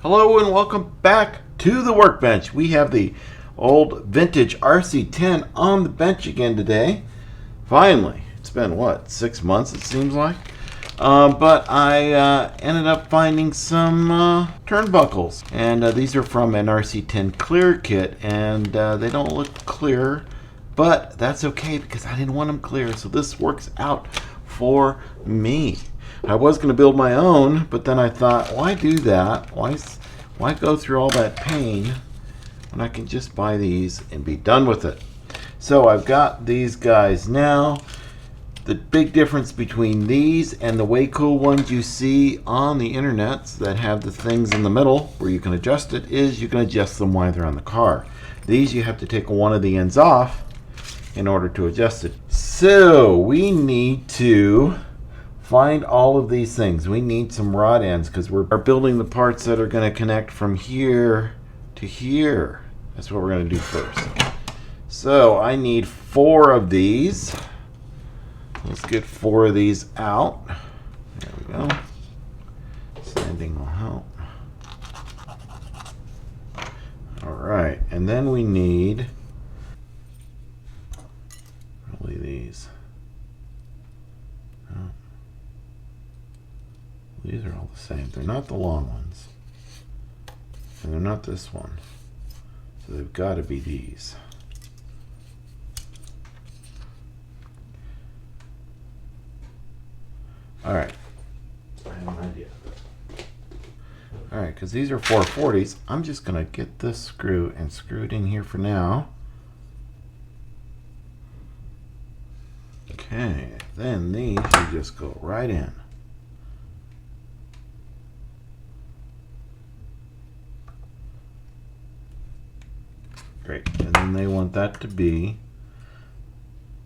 Hello and welcome back to the workbench. We have the old vintage RC10 on the bench again today. Finally, it's been what, 6 months it seems like. But I ended up finding some turnbuckles, and these are from an RC10 clear kit, and they don't look clear, but that's okay because I didn't want them clear, so this works out for me. I was going to build my own, but then I thought, why do that? Why go through all that pain when I can just buy these and be done with it? So I've got these guys now. The big difference between these and the way cool ones you see on the internet that have the things in the middle where you can adjust it is you can adjust them while they're on the car. These you have to take one of the ends off in order to adjust it. So we need to find all of these things. We need some rod ends because we're building the parts that are going to connect from here to here. That's what we're going to do first. So I need 4 of these. Let's get 4 of these out. There we go. Sanding will help. All right, and then we need probably these. Oh. These are all the same. They're not the long ones. And they're not this one. So they've got to be these. Alright. I have an idea. Alright, because these are 440s, I'm just going to get this screw and screw it in here for now. Okay, then these you just go right in. Great, and then they want that to be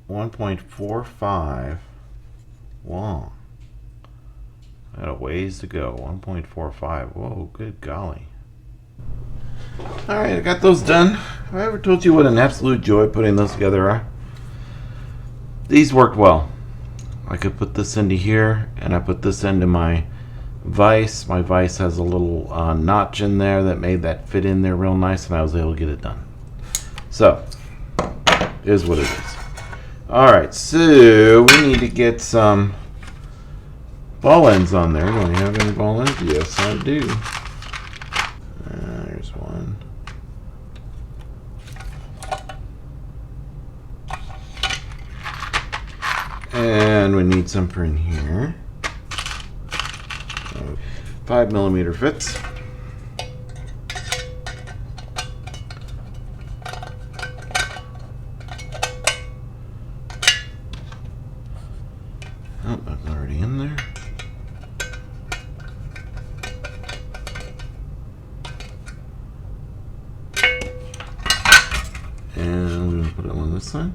1.45 long. I got a ways to go. 1.45. Whoa, good golly. Alright, I got those done. Have I ever told you what an absolute joy putting those together are? These worked well. I could put this into here, and I put this into my vise. My vise has a little notch in there that made that fit in there real nice, and I was able to get it done. So, it is what it is. Alright, so we need to get some ball ends on there. Do I have any ball ends? Yes, I do. There's one. And we need some for in here. 5mm fits. Oh, that's already in there. And I'm going to put it on this side.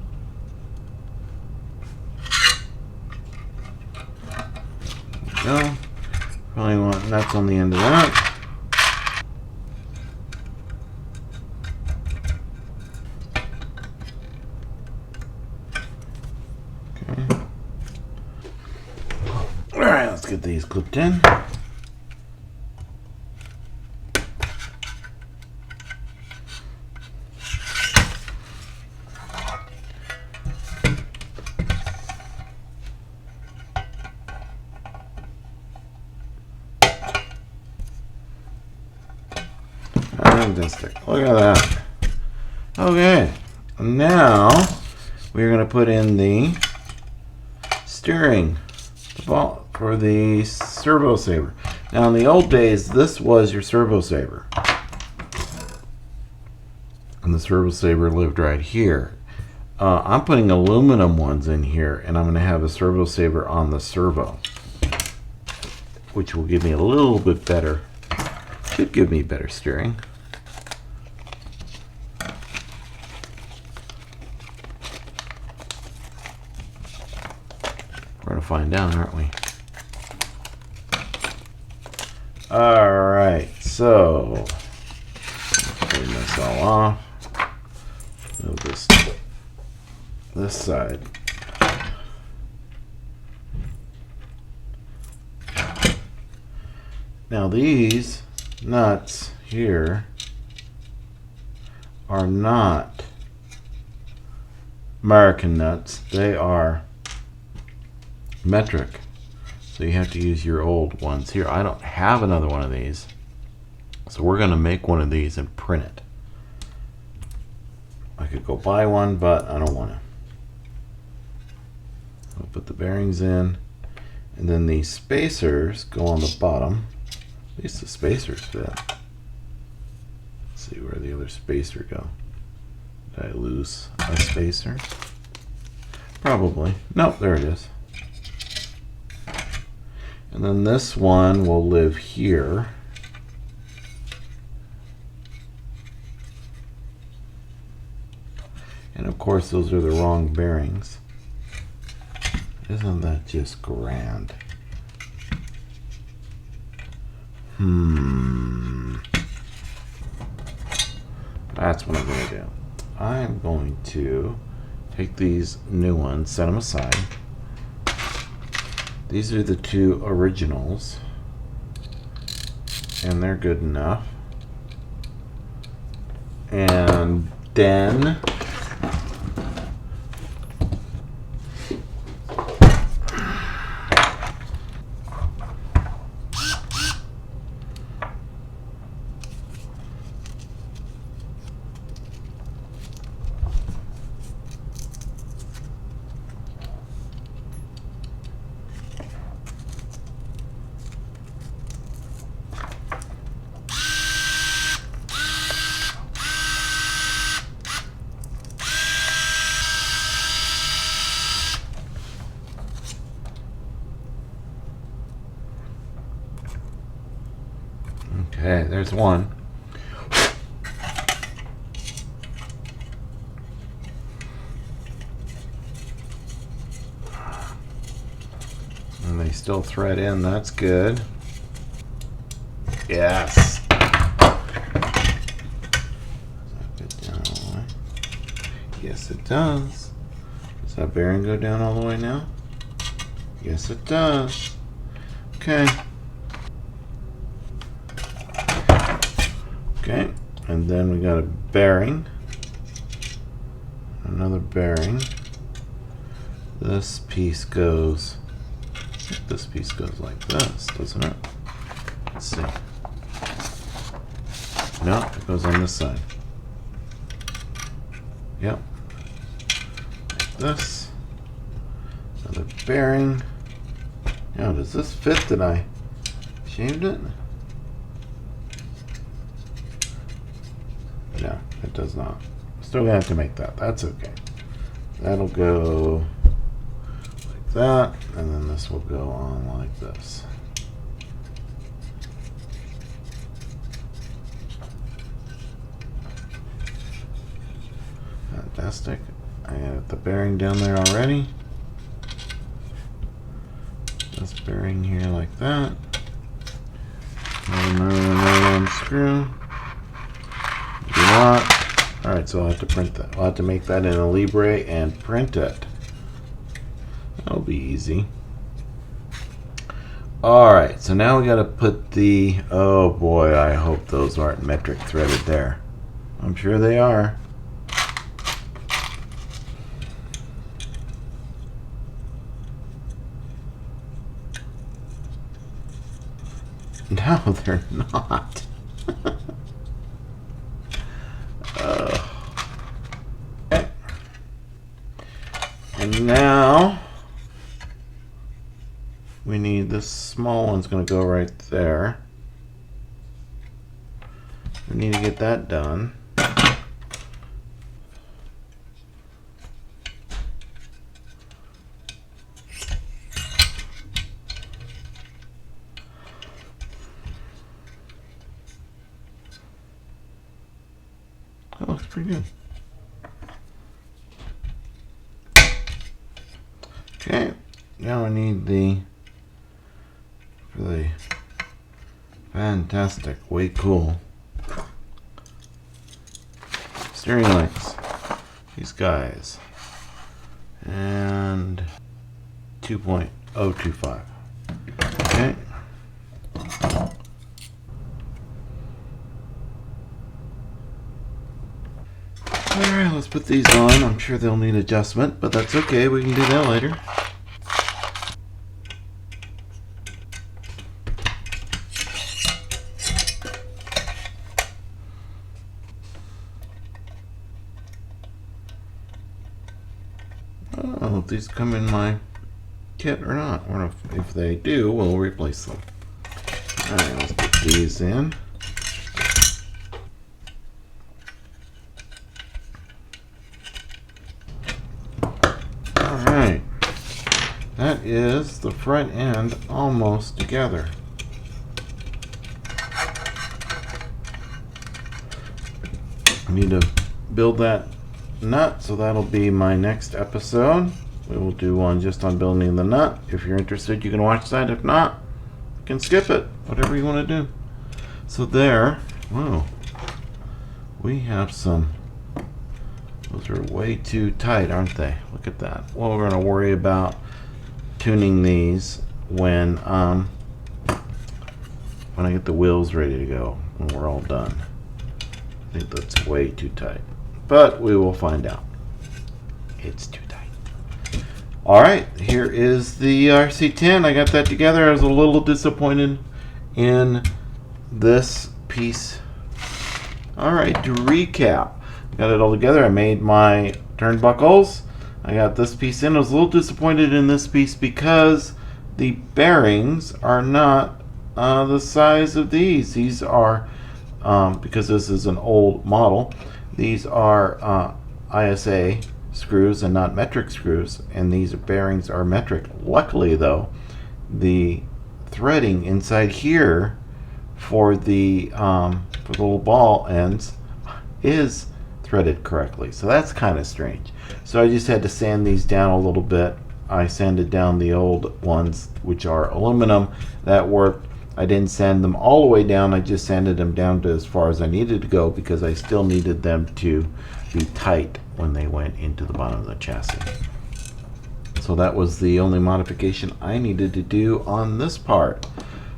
There we go. Probably want nuts on the end of that. Okay. Alright, let's get these clipped in. Fantastic. Look at that. Okay, now we're going to put in the steering, the ball for the servo saver. Now in the old days, this was your servo saver, and the servo saver lived right here. I'm putting aluminum ones in here, and I'm going to have a servo saver on the servo, which will give me a little bit better, should give me better steering. We're going to find out, aren't we? Alright, so clean this all off. Move this side. Now these nuts here are not American nuts. They are metric. So you have to use your old ones here. I don't have another one of these. So we're going to make one of these and print it. I could go buy one, but I don't want to. I'll put the bearings in. And then these spacers go on the bottom. At least the spacers fit. Let's see where the other spacer go. Did I lose a spacer? Probably. Nope, there it is. And then this one will live here. And of course those are the wrong bearings. Isn't that just grand? That's what I'm going to do. I'm going to take these new ones, set them aside. These are the two originals, and they're good enough. And then okay, there's one. And they still thread in, that's good. Yes. Does that go down all the way? Yes, it does. Does that bearing go down all the way now? Yes, it does. Okay. Okay, and then we got a bearing, another bearing. This piece goes like this, doesn't it? Let's see. No, it goes on this side. Yep. Like this. Another bearing. Now, does this fit? Did I shaved it? No, it does not. Still gonna have to make that. That's okay. That'll go like that, and then this will go on like this. Fantastic. I got the bearing down there already. This bearing here like that. Another screw. Do not. Alright, so I'll have to print that. I'll have to make that in a Libre and print it. That'll be easy. Alright, so now we gotta put the, oh boy, I hope those aren't metric threaded there. I'm sure they are. No, they're not. Okay. And now we need this small one's going to go right there. We need to get that done. That looks pretty good. Okay, now I need the really fantastic, way cool steering lights. These guys. And 2.025. Okay. Alright, let's put these on. I'm sure they'll need adjustment, but that's okay. We can do that later. I don't know if these come in my kit or not. Or if they do, we'll replace them. Alright, let's put these in. Alright, that is the front end almost together. I need to build that nut, so that'll be my next episode. We will do one just on building the nut. If you're interested, you can watch that. If not, you can skip it. Whatever you want to do. So there, whoa, we have some. Those are way too tight, aren't they? Look at that. Well, we're going to worry about tuning these when I get the wheels ready to go, when we're all done. I think that's way too tight, but we will find out. It's too tight. All right, here is the RC10. I got that together. I was a little disappointed in this piece. All right, to recap, got it all together. I made my turnbuckles. I got this piece in. I was a little disappointed in this piece because the bearings are not the size of these. These are, because this is an old model, these are ISA screws and not metric screws, and these bearings are metric. Luckily though, the threading inside here for the little ball ends is threaded correctly, so that's kind of strange. So I just had to sand these down a little bit. I sanded down the old ones, which are aluminum. That worked. I didn't sand them all the way down. I just sanded them down to as far as I needed to go because I still needed them to be tight when they went into the bottom of the chassis. So that was the only modification I needed to do on this part.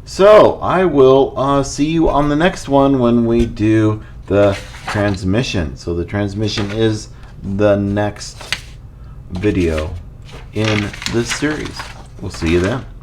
So I will see you on the next one when we do the transmission. So the transmission is the next video in this series. We'll see you then.